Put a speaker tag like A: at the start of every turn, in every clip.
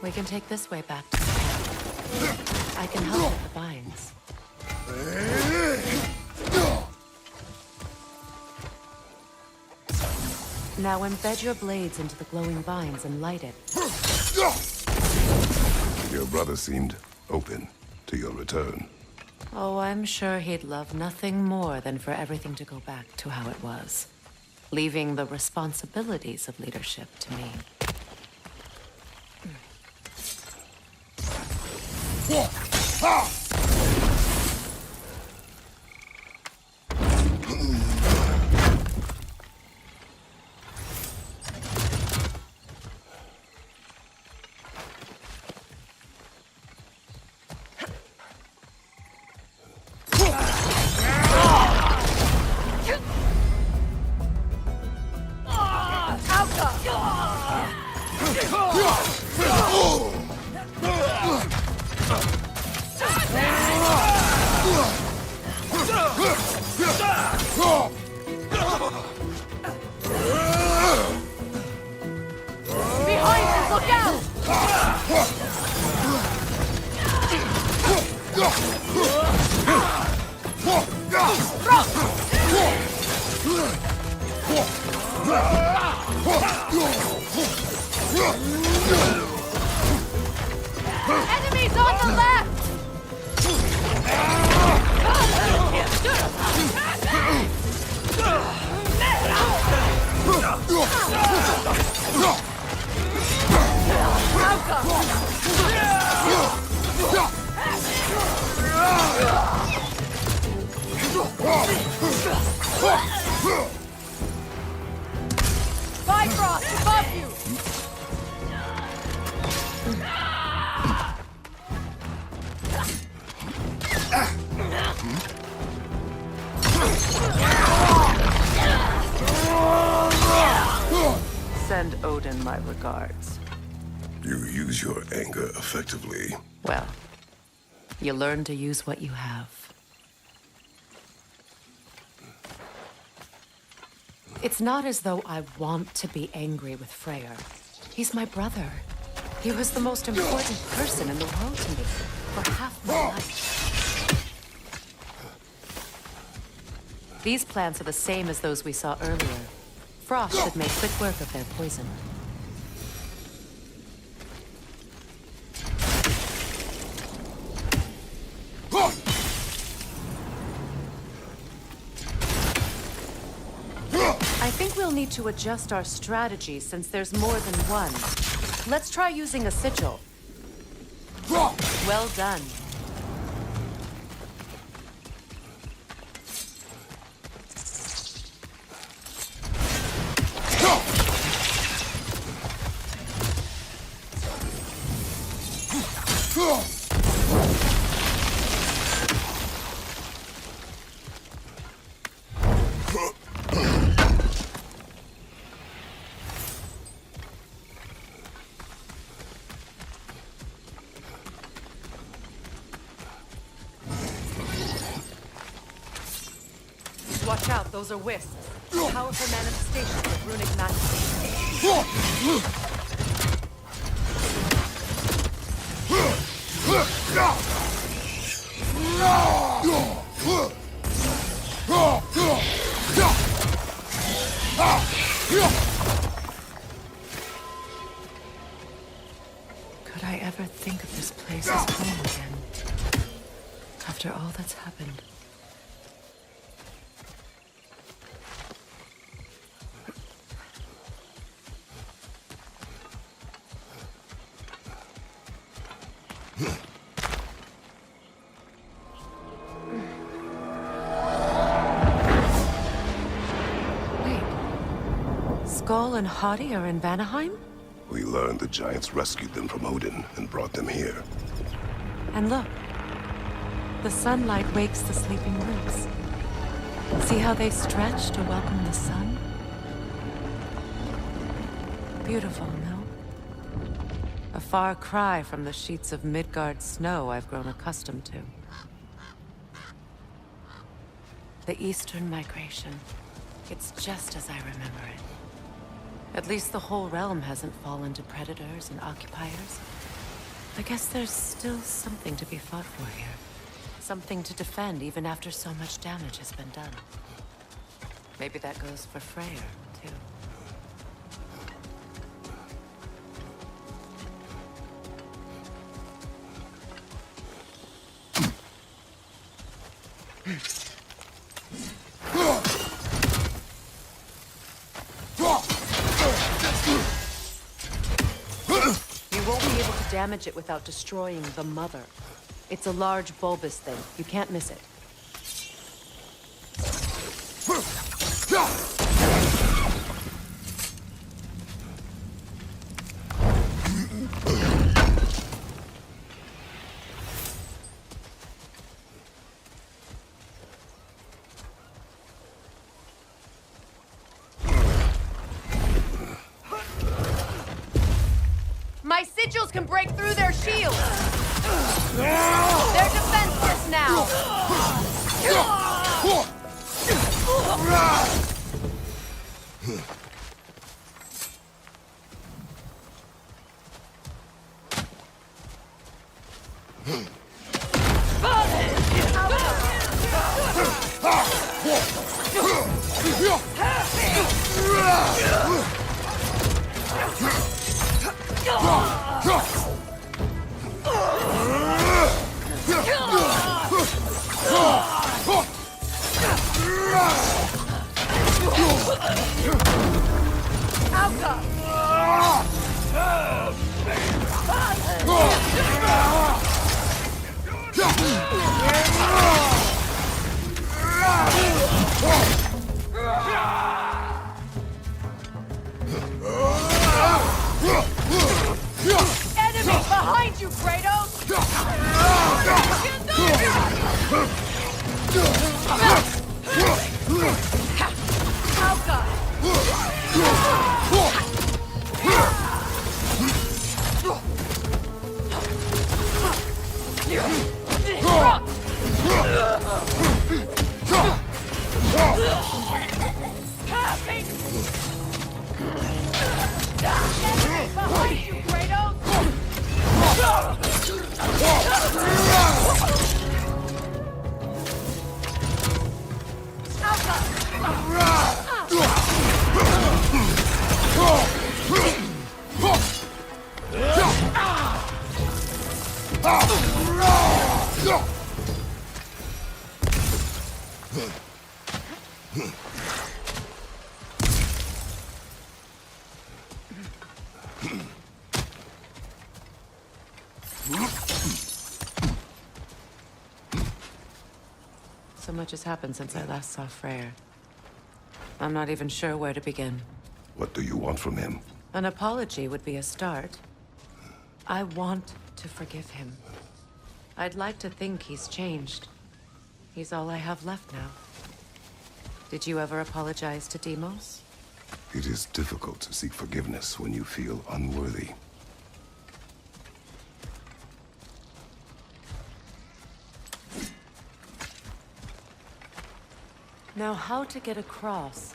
A: We can take this way back to the camp. I can help with the vines. Now embed your blades into the glowing vines and light it.
B: Your brother seemed open to your return.
A: Oh, I'm sure he'd love nothing more than for everything to go back to how it was, leaving the responsibilities of leadership to me.
C: Enemies on the left! Bifrost, above you!
A: Send Odin my regards.
B: You use your anger effectively.
A: Well, you learn to use what you have. It's not as though I want to be angry with Freyr. He's my brother. He was the most important person in the world to me for half my life. These plants are the same as those we saw earlier. Frost should make quick work of their poison. I think we'll need to adjust our strategy since there's more than one. Let's try using a sigil. Well done. Watch out, those are wisps. Powerful manifestations of runic magic. Could I ever think of this place as home again? After all that's happened. Skull and Hati are in Vanaheim?
B: We learned the giants rescued them from Odin and brought them here.
A: And look. The sunlight wakes the sleeping roots. See how they stretch to welcome the sun? Beautiful, no? A far cry from the sheets of Midgard snow I've grown accustomed to. The Eastern Migration. It's just as I remember it. At least the whole realm hasn't fallen to predators and occupiers. I guess there's still something to be fought for here. Something to defend even after so much damage has been done. Maybe that goes for Freya, too. You won't be able to damage it without destroying the mother. It's a large bulbous thing. You can't miss it. My sigils can break through their shields! They're defenseless now! Enemy behind you, Kratos! Behind you, Kratos! So much has happened since I last saw Freyr. I'm not even sure where to begin.
B: What do you want from him?
A: An apology would be a start. I want to forgive him. I'd like to think he's changed. He's all I have left now. Did you ever apologize to Deimos?
B: It is difficult to seek forgiveness when you feel unworthy.
A: Now, how to get across?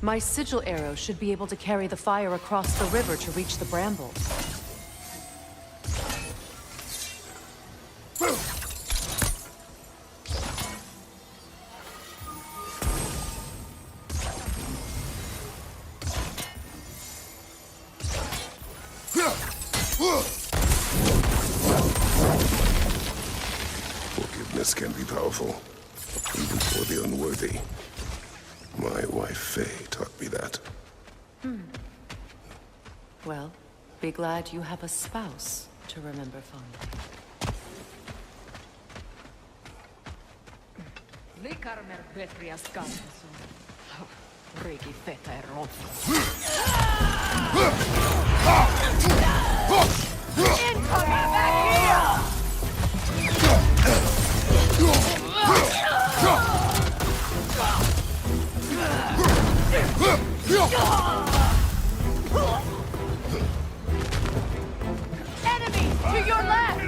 A: My sigil arrow should be able to carry the fire across the river to reach the brambles.
B: Forgiveness can be powerful, even for the unworthy. My wife, Faye, taught me that.
A: Well, be glad you have a spouse to remember fondly.
C: Freyr'S Camp. Riki feta e
A: Incoming back here! Enemy to your left!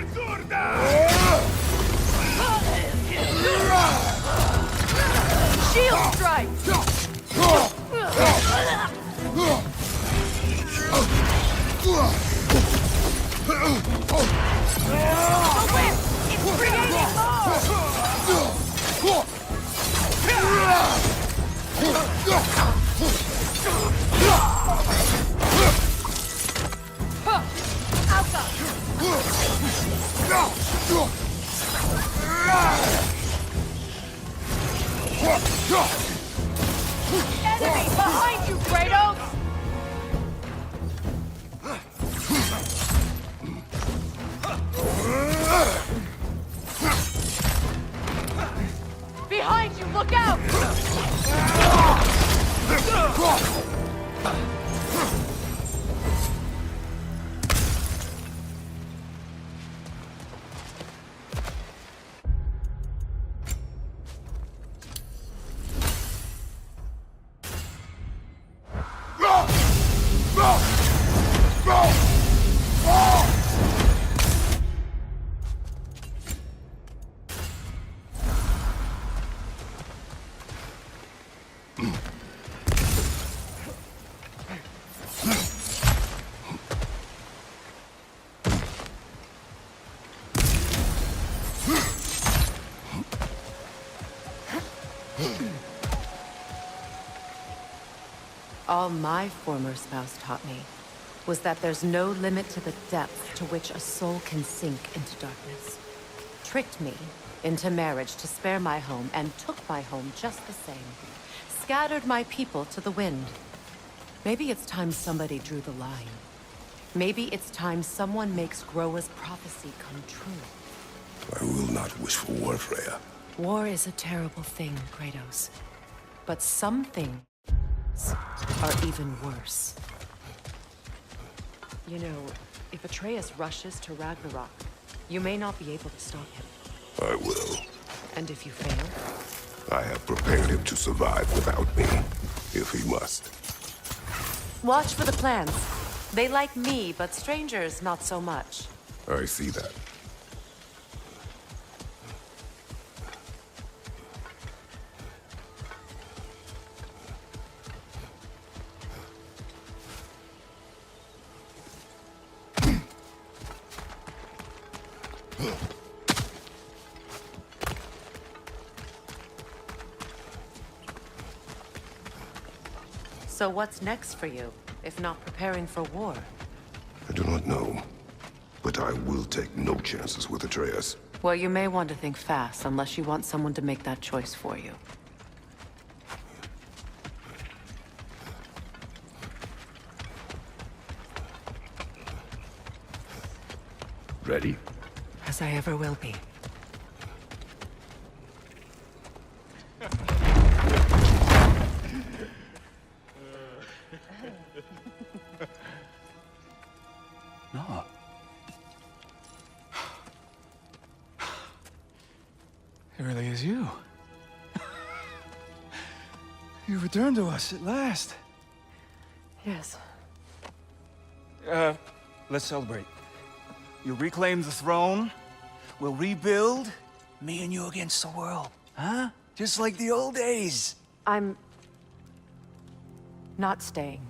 A: Shield strike!
C: Enemy behind you, Kratos! Behind you, look out!
A: All my former spouse taught me was that there's no limit to the depth to which a soul can sink into darkness. Tricked me into marriage to spare my home and took my home just the same. Scattered my people to the wind. Maybe it's time somebody drew the line. Maybe it's time someone makes Groa's prophecy come true.
B: I will not wish for war, Freya.
A: War is a terrible thing, Kratos. But some things are even worse. You know, if Atreus rushes to Ragnarok, you may not be able to stop him.
B: I will.
A: And if you fail?
B: I have prepared him to survive without me, if he must.
A: Watch for the plans. They like me, but strangers not so much.
B: I see that.
A: So what's next for you, if not preparing for war?
B: I do not know, but I will take no chances with Atreus.
A: Well, you may want to think fast, unless you want someone to make that choice for you.
B: Ready?
A: As I ever will be.
D: No. It really is you. You returned to us at last.
A: Yes.
D: Let's celebrate. You reclaim the throne, we'll rebuild, me and you against the world. Huh? Just like the old days.
A: I'm not staying.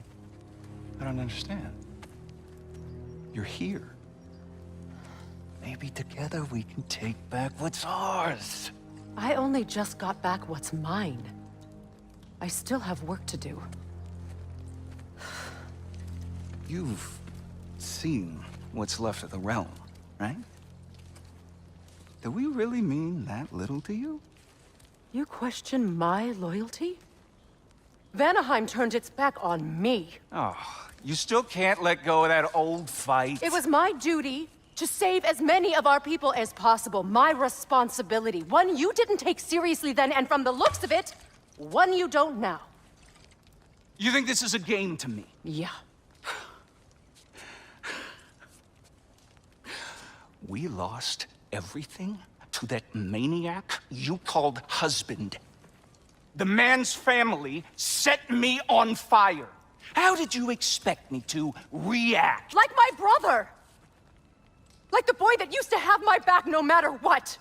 D: I don't understand. You're here. Maybe together we can take back what's ours.
A: I only just got back what's mine. I still have work to do.
D: You've seen what's left of the realm, right? Do we really mean that little to you?
A: You question my loyalty? Vanaheim turned its back on me.
D: Oh, you still can't let go of that old fight?
A: It was my duty to save as many of our people as possible. My responsibility. One you didn't take seriously then, and from the looks of it, one you don't now.
D: You think this is a game to me?
A: Yeah.
D: We lost everything to that maniac you called husband. The man's family set me on fire. How did you expect me to react?
A: Like my brother! Like the boy that used to have my back no matter what!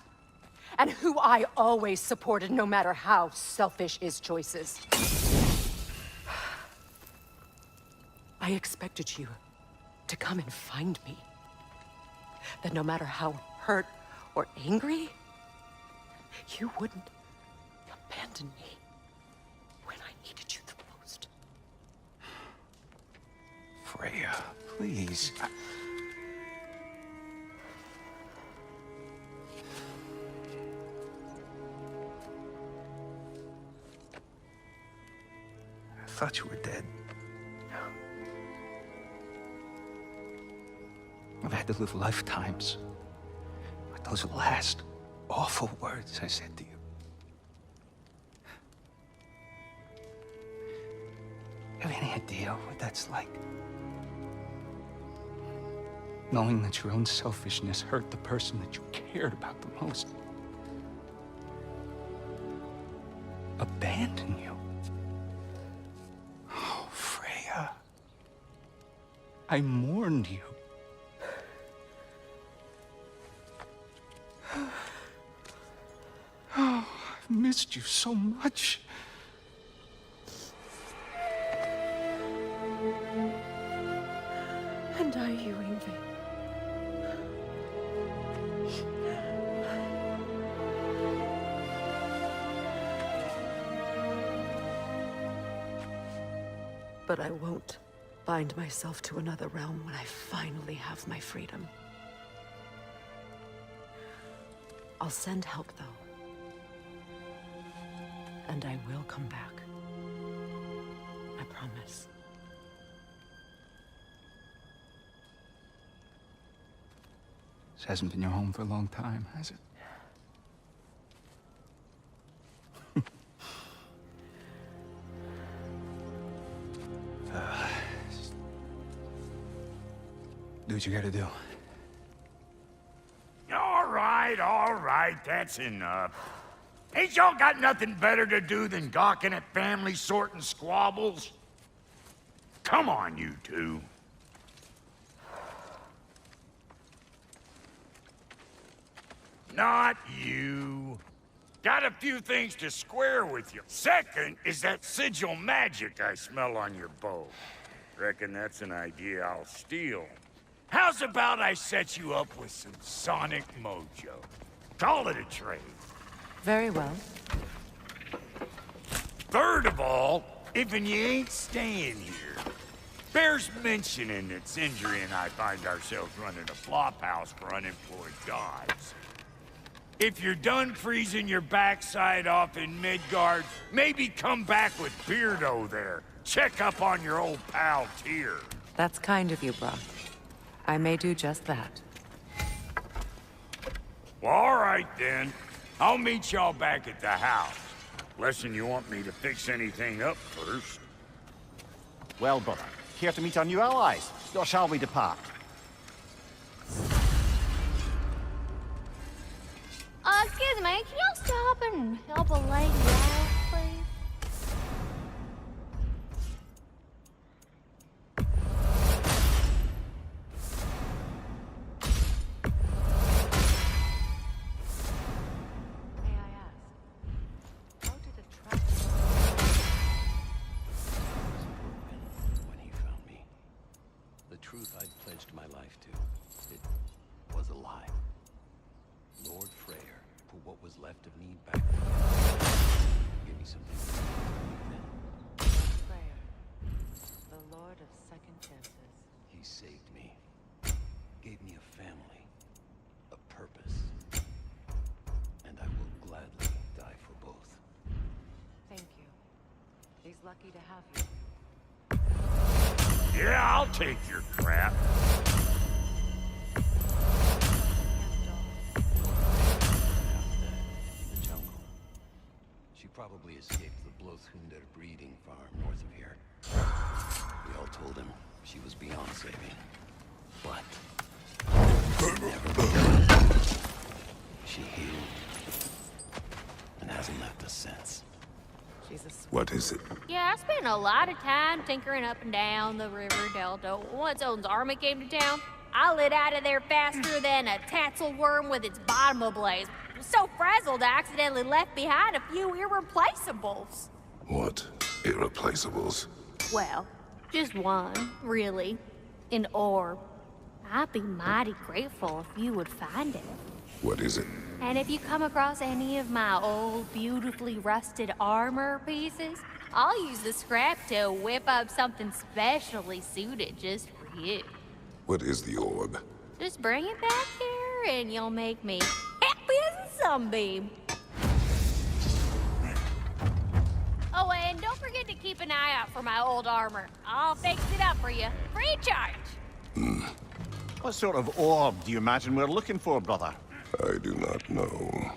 A: And who I always supported no matter how selfish his choices. I expected you to come and find me. That no matter how hurt or angry, you wouldn't abandon me when I needed you the most.
D: Freya, please. thought you were dead. I've had to live lifetimes with those last awful words I said to you. Have any idea what that's like? Knowing that your own selfishness hurt the person that you cared about the most. Abandon you. Oh, Freya. I mourned you. Oh, I've missed you so much.
A: And are you, Yngvi? But I won't bind myself to another realm when I finally have my freedom. I'll send help, though. And I will come back. I promise.
D: This hasn't been your home for a long time, has it? Do what you gotta do.
E: All right, that's enough. Ain't y'all got nothing better to do than gawking at family sorting squabbles? Come on, you two. Not you. Got a few things to square with you. Second is that sigil magic I smell on your bow. Reckon that's an idea I'll steal. How's about I set you up with some sonic mojo? Call it a trade.
A: Very well.
E: Third of all, if you ain't staying here, bears mentioning that Sindri and I find ourselves running a flop house for unemployed gods. If you're done freezing your backside off in Midgard, maybe come back with Beardo there. Check up on your old pal Tyr.
A: That's kind of you, Brock. I may do just that.
E: Well, all right then. I'll meet y'all back at the house. Lesson you want me to fix anything up first.
F: Well, brother, care to meet our new allies? Or shall we depart?
C: Excuse me, can y'all stop and help a lady out, please?
A: May I ask, how did a trap...
G: When he found me, the truth I'd pledged my life to, it was a lie. Lord Freyr put what was left of me back together. Give me something to believe in.
A: Freya, the Lord of Second Chances.
G: He saved me. Gave me a family. A purpose. And I will gladly die for both.
A: Thank you. He's lucky to have you.
E: Yeah, I'll take your crap.
G: She probably escaped the Blothhunder breeding farm north of here. We all told him she was beyond saving. But never. She healed and hasn't left us since.
A: She's a
B: What is it?
C: Yeah, I spent a lot of time tinkering up and down the river delta. Once Odin's army came to town, I lit out of there faster than a tassel worm with its bottom ablaze. So frazzled, I accidentally left behind a few irreplaceables.
B: What? Irreplaceables?
C: Well, just one, really. An orb. I'd be mighty grateful if you would find it.
B: What is it?
C: And if you come across any of my old, beautifully rusted armor pieces, I'll use the scrap to whip up something specially suited just for you.
B: What is the orb?
C: Just bring it back here and you'll make me happy as a sunbeam. Oh, and don't forget need to keep an eye out for my old armor. I'll fix it up for you. Free charge.
F: What sort of orb do you imagine we're looking for, brother?
B: I do not know.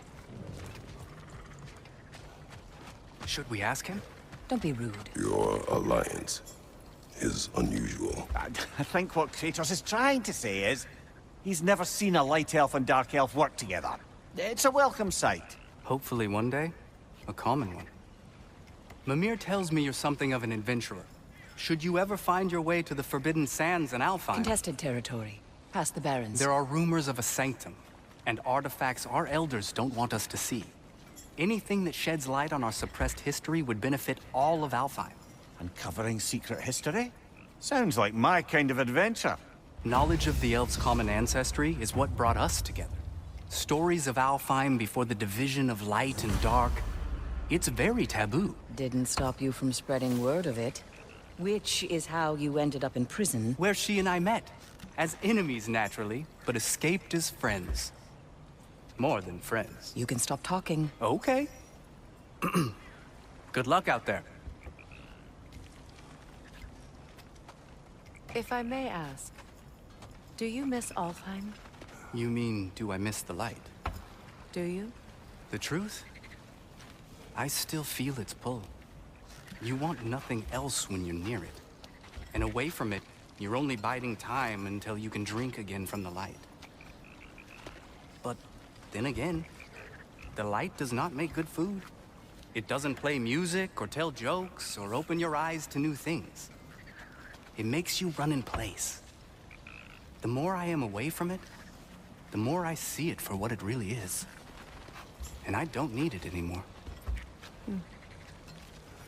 H: Should we ask him?
A: Don't be rude.
B: Your alliance is unusual.
F: I think what Kratos is trying to say is, he's never seen a light elf and dark elf work together. It's a welcome sight.
H: Hopefully one day, a common one. Mimir tells me you're something of an adventurer. Should you ever find your way to the Forbidden Sands in Alfheim,
A: Contested territory. Past the Barrens.
H: there are rumors of a sanctum, and artifacts our elders don't want us to see. Anything that sheds light on our suppressed history would benefit all of Alfheim.
F: Uncovering secret history? Sounds like my kind of adventure.
H: Knowledge of the elves' common ancestry is what brought us together. Stories of Alfheim before the division of light and dark. It's very taboo.
I: Didn't stop you from spreading word of it. Which is how you ended up in prison.
H: Where she and I met. As enemies, naturally, but escaped as friends. More than friends.
I: You can stop talking.
H: Okay. Good luck out there.
A: If I may ask, do you miss Alfheim?
H: You mean, do I miss the light?
A: Do you?
H: The truth? I still feel its pull. You want nothing else when you're near it. And away from it, you're only biding time until you can drink again from the light. But then again, the light does not make good food. It doesn't play music or tell jokes or open your eyes to new things. It makes you run in place. The more I am away from it, the more I see it for what it really is. And I don't need it anymore.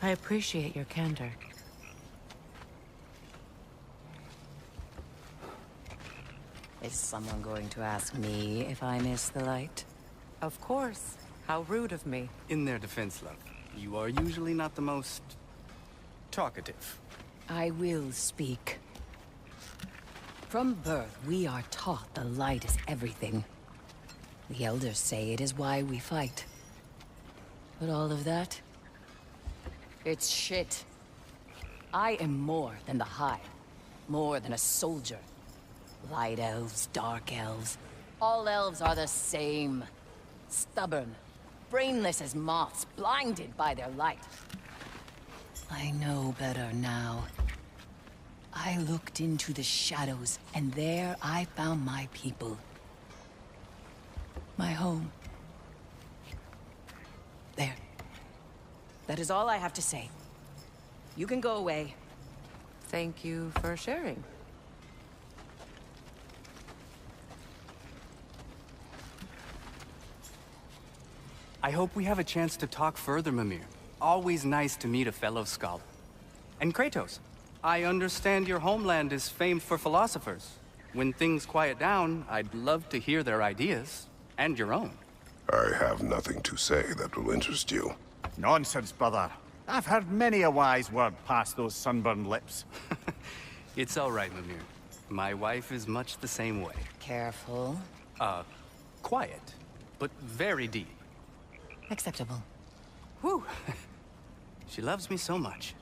A: I appreciate your candor.
I: Is someone going to ask me if I miss the light?
A: Of course. How rude of me.
H: In their defense, love, you are usually not the most talkative.
I: I will speak. From birth, we are taught the light is everything. The elders say it is why we fight. But all of that? It's shit. I am more than the Hive. More than a soldier. Light elves, dark elves. All elves are the same. Stubborn. Brainless as moths, blinded by their light. I know better now. I looked into the shadows, and there I found my people. My home. There. That is all I have to say. You can go away.
A: Thank you for sharing.
H: I hope we have a chance to talk further, Mimir. Always nice to meet a fellow scholar. And Kratos, I understand your homeland is famed for philosophers. When things quiet down, I'd love to hear their ideas. And your own.
B: I have nothing to say that will interest you.
F: Nonsense, brother. I've heard many a wise word past those sunburned lips.
H: It's all right, Mimir. My wife is much the same way.
I: Careful.
H: Quiet, but very deep.
I: Acceptable.
H: Whew. She loves me so much.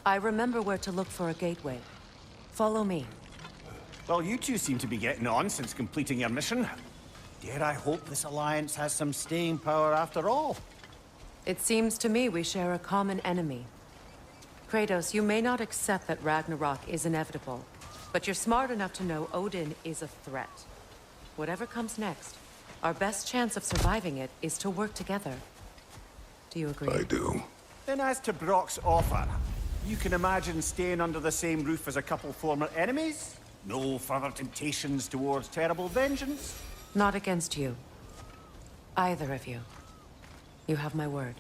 A: I remember where to look for a gateway. Follow me.
F: Well, you two seem to be getting on since completing your mission. Dare I hope this alliance has some staying power after all?
A: It seems to me we share a common enemy. Kratos, you may not accept that Ragnarok is inevitable, but you're smart enough to know Odin is a threat. Whatever comes next, our best chance of surviving it is to work together. Do you agree?
B: I do.
F: Then as to Brock's offer, you can imagine staying under the same roof as a couple former enemies? No further temptations towards terrible vengeance?
A: Not against you. Either of you. You have my word.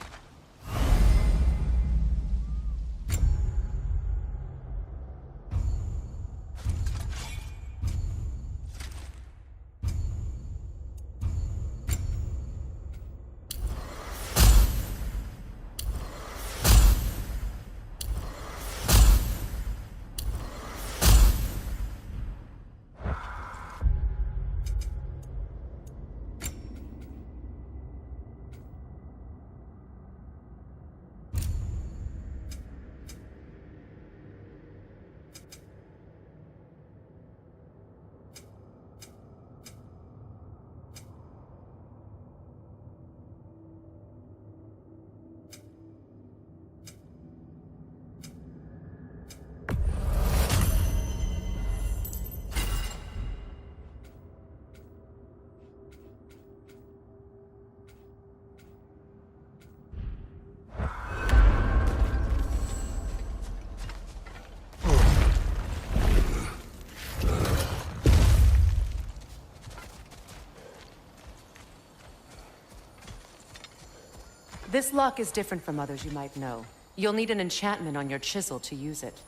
A: This lock is different from others you might know. You'll need an enchantment on your chisel to use it.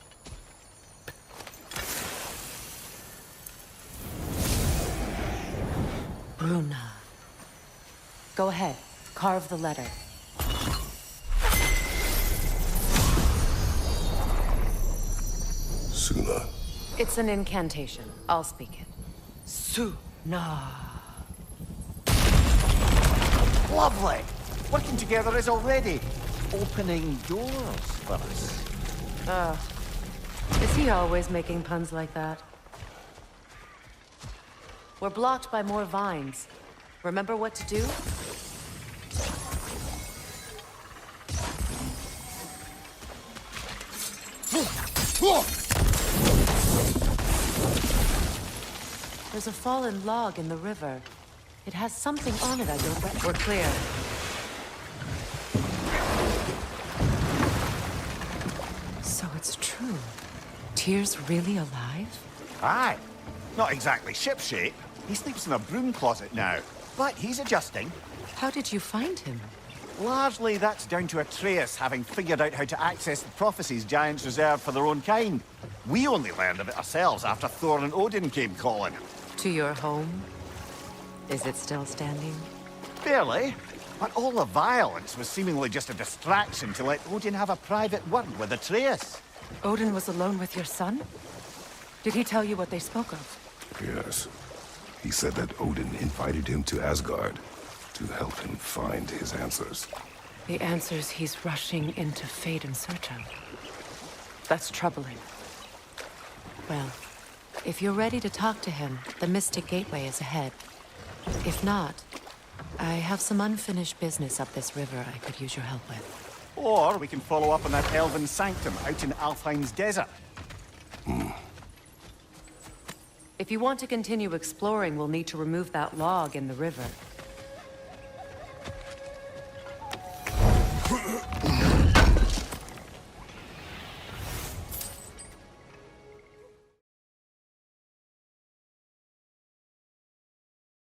A: Bruna. Go ahead. Carve the letter.
B: Suna.
A: It's an incantation. I'll speak it. Suna.
F: Lovely! Working together is already opening doors for us.
A: Is he always making puns like that? We're blocked by more vines. Remember what to do? There's a fallen log in the river. It has something on it I don't... We're clear. So it's true. Tyr's really alive?
F: Aye. Not exactly shipshape. He sleeps in a broom closet now. But he's adjusting.
A: How did you find him?
F: Largely, that's down to Atreus having figured out how to access the prophecies giants reserved for their own kind. We only learned of it ourselves after Thor and Odin came calling.
A: To your home? Is it still standing?
F: Barely. But all the violence was seemingly just a distraction to let Odin have a private word with Atreus.
A: Odin was alone with your son? Did he tell you what they spoke of?
B: Yes. He said that Odin invited him to Asgard to help him find his answers.
A: The answers he's rushing into fate in search of. That's troubling. Well, if you're ready to talk to him, the Mystic Gateway is ahead. If not, I have some unfinished business up this river I could use your help with.
F: Or we can follow up on that elven sanctum out in Alfheim's desert.
A: If you want to continue exploring, we'll need to remove that log in the river.